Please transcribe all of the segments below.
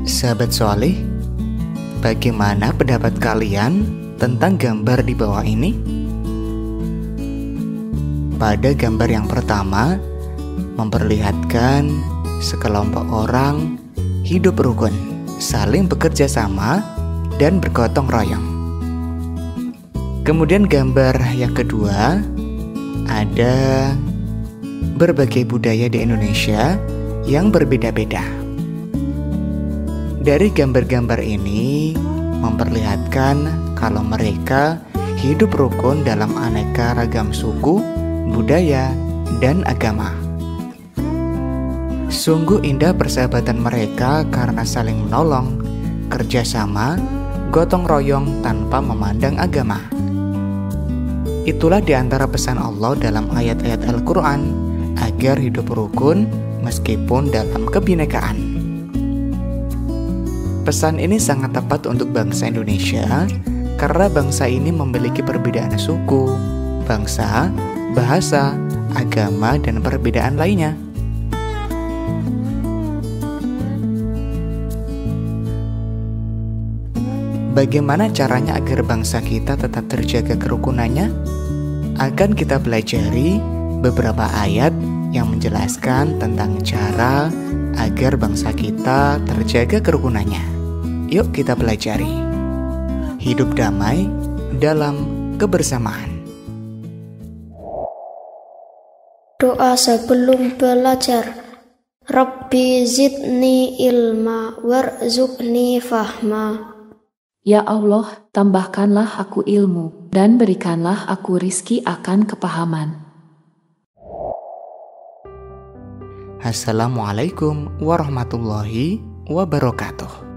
Sahabat soleh, bagaimana pendapat kalian tentang gambar di bawah ini? Pada gambar yang pertama, memperlihatkan sekelompok orang hidup rukun, saling bekerja sama dan bergotong royong. Kemudian gambar yang kedua, ada berbagai budaya di Indonesia yang berbeda-beda. Dari gambar-gambar ini memperlihatkan kalau mereka hidup rukun dalam aneka ragam suku, budaya, dan agama. Sungguh indah persahabatan mereka karena saling menolong, kerjasama, gotong royong tanpa memandang agama. Itulah di antara pesan Allah dalam ayat-ayat Al-Quran agar hidup rukun meskipun dalam kebinekaan. Pesan ini sangat tepat untuk bangsa Indonesia karena bangsa ini memiliki perbedaan suku, bangsa, bahasa, agama, dan perbedaan lainnya. Bagaimana caranya agar bangsa kita tetap terjaga kerukunannya? Akan kita pelajari beberapa ayat yang menjelaskan tentang cara agar bangsa kita terjaga kerukunannya. Yuk kita pelajari. Hidup damai dalam kebersamaan. Doa sebelum belajar. Rabbi zidni ilma warzuqni fahma. Ya Allah, tambahkanlah aku ilmu, dan berikanlah aku rizki akan kepahaman. Assalamualaikum warahmatullahi wabarakatuh.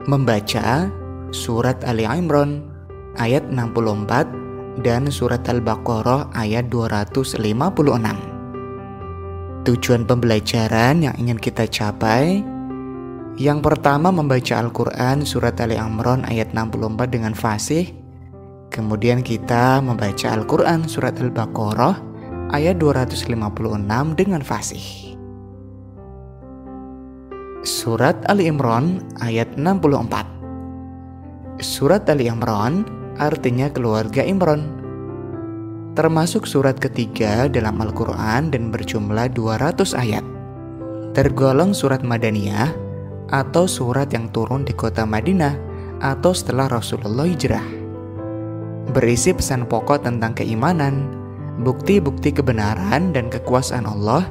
Membaca surat Ali Imran ayat 64 dan surat Al-Baqarah ayat 256. Tujuan pembelajaran yang ingin kita capai, yang pertama membaca Al-Quran surat Ali Imran ayat 64 dengan fasih. Kemudian kita membaca Al-Quran surat Al-Baqarah ayat 256 dengan fasih. Surat Ali Imran ayat 64. Surat Ali Imran artinya keluarga Imran, termasuk surat ketiga dalam Al-Quran dan berjumlah 200 ayat. Tergolong surat Madaniyah atau surat yang turun di kota Madinah atau setelah Rasulullah hijrah. Berisi pesan pokok tentang keimanan, bukti-bukti kebenaran dan kekuasaan Allah,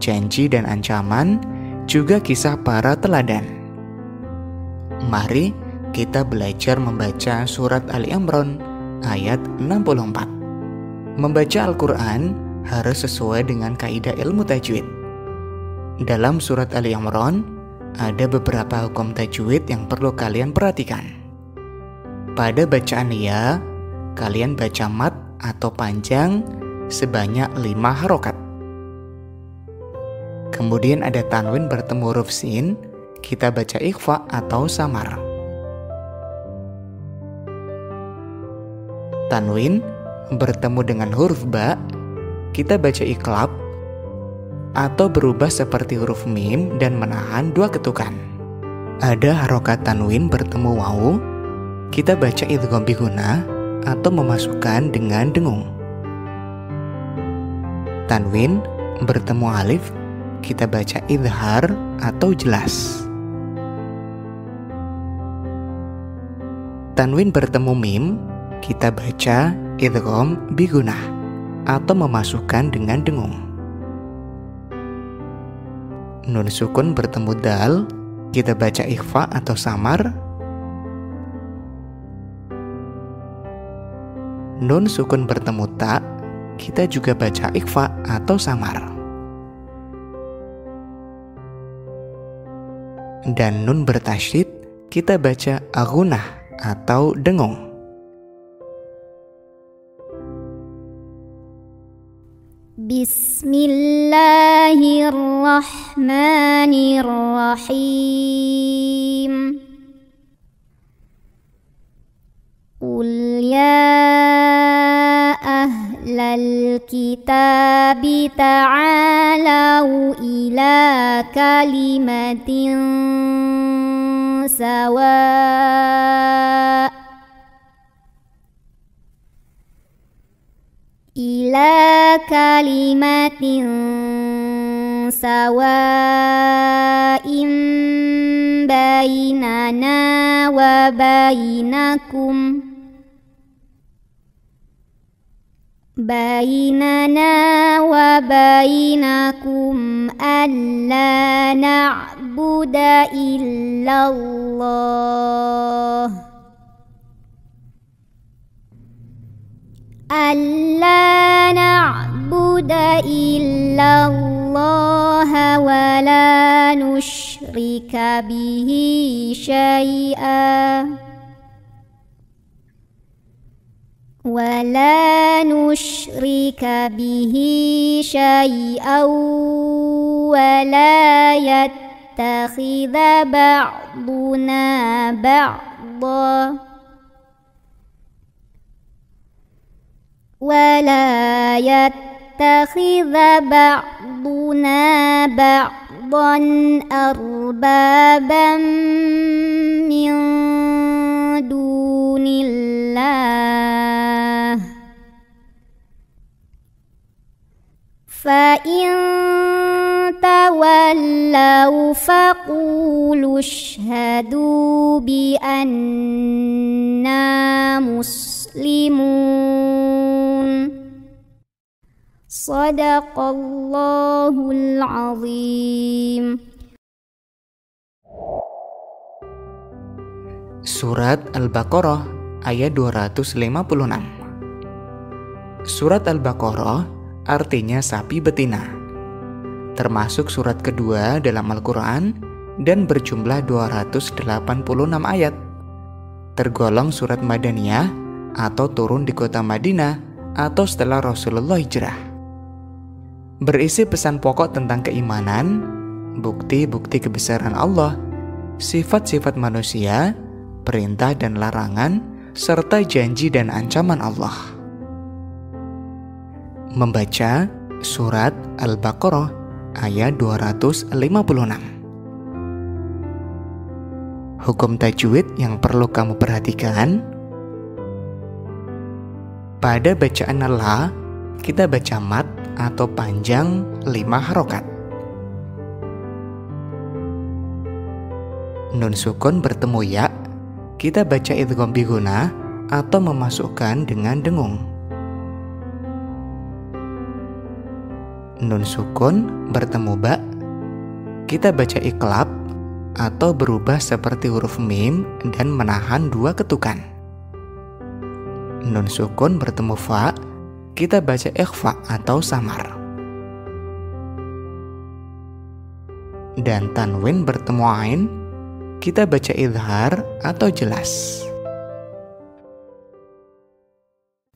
janji dan ancaman, juga kisah para teladan. Mari kita belajar membaca surat Ali Imran ayat 64. Membaca Al-Quran harus sesuai dengan kaidah ilmu tajwid. Dalam surat Ali Imran ada beberapa hukum tajwid yang perlu kalian perhatikan. Pada bacaan ya, kalian baca mat atau panjang sebanyak 5 harokat. Kemudian ada tanwin bertemu huruf sin, kita baca ikhfa atau samar. Tanwin bertemu dengan huruf ba, kita baca iklab atau berubah seperti huruf mim dan menahan 2 ketukan. Ada harokat tanwin bertemu wawu, kita baca idgham biguna atau memasukkan dengan dengung. Tanwin bertemu alif, kita baca idhar atau jelas. Tanwin bertemu mim, kita baca idgham bigunah atau memasukkan dengan dengung. Nun sukun bertemu dal, kita baca ikhfa atau samar. Nun sukun bertemu ta, kita juga baca ikhfa atau samar. Dan nun bertasydid, kita baca agunah atau dengung. Bismillahirrahmanirrahim. Qul ya ahlal kitabi ta'ala. 'ta'alau ila kalimatin سواء إلى كلمة سواء بيننا وبينكم ألا نعبد إلا الله ولا نشرك به شيئا ولا يتخذ بعضنا بعضا أربابا من دون الله فإن تولوا فقولوا اشهدوا بأننا مسلمون صدق الله العظيم. Surat Al-Baqarah ayat 256. Surat Al-Baqarah artinya sapi betina, termasuk surat kedua dalam Al-Quran dan berjumlah 286 ayat. Tergolong surat Madaniyah atau turun di kota Madinah atau setelah Rasulullah hijrah. Berisi pesan pokok tentang keimanan, bukti-bukti kebesaran Allah, sifat-sifat manusia, perintah dan larangan, serta janji dan ancaman Allah. Membaca surat Al-Baqarah ayat 256. Hukum tajwid yang perlu kamu perhatikan. Pada bacaan la, kita baca mat atau panjang 5 harokat. Nun sukun bertemu ya, kita baca idgham bi gunah atau memasukkan dengan dengung. Nun sukun bertemu ba, kita baca iqlab atau berubah seperti huruf mim dan menahan 2 ketukan. Nun sukun bertemu fa, kita baca ikhfa atau samar. Dan tanwin bertemu ain, kita baca idhar atau jelas.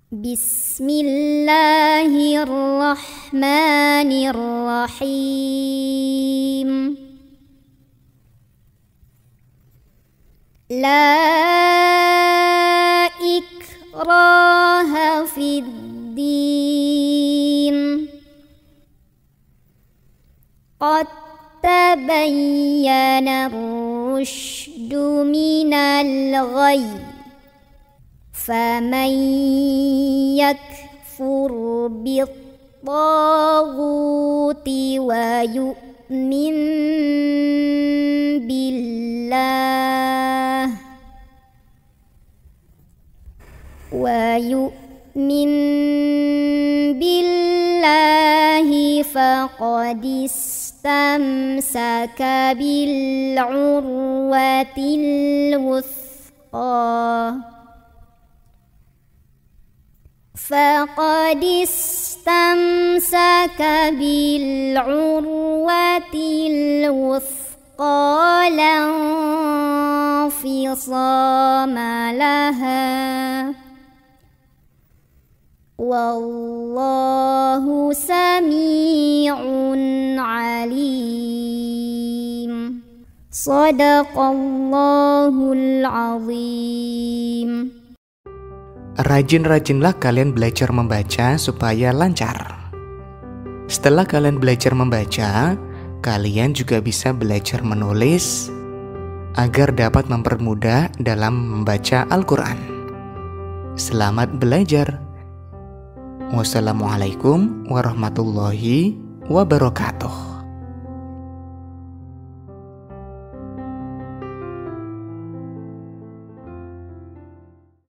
Bismillahirrahmanirrahim. La ikraha fid din. Qad tabayyana ar-rushdu minal ghayy. Faman yakfur bit-taghuti wa yu'min billahi faqad istamsaka bil urwatil wuthqa. فقد استمسك بالعروة الوثقى لا انفصام لها والله سميع عليم صدق الله العظيم. Rajin-rajinlah kalian belajar membaca supaya lancar. Setelah kalian belajar membaca, kalian juga bisa belajar menulis, agar dapat mempermudah dalam membaca Al-Quran. Selamat belajar. Wassalamualaikum warahmatullahi wabarakatuh.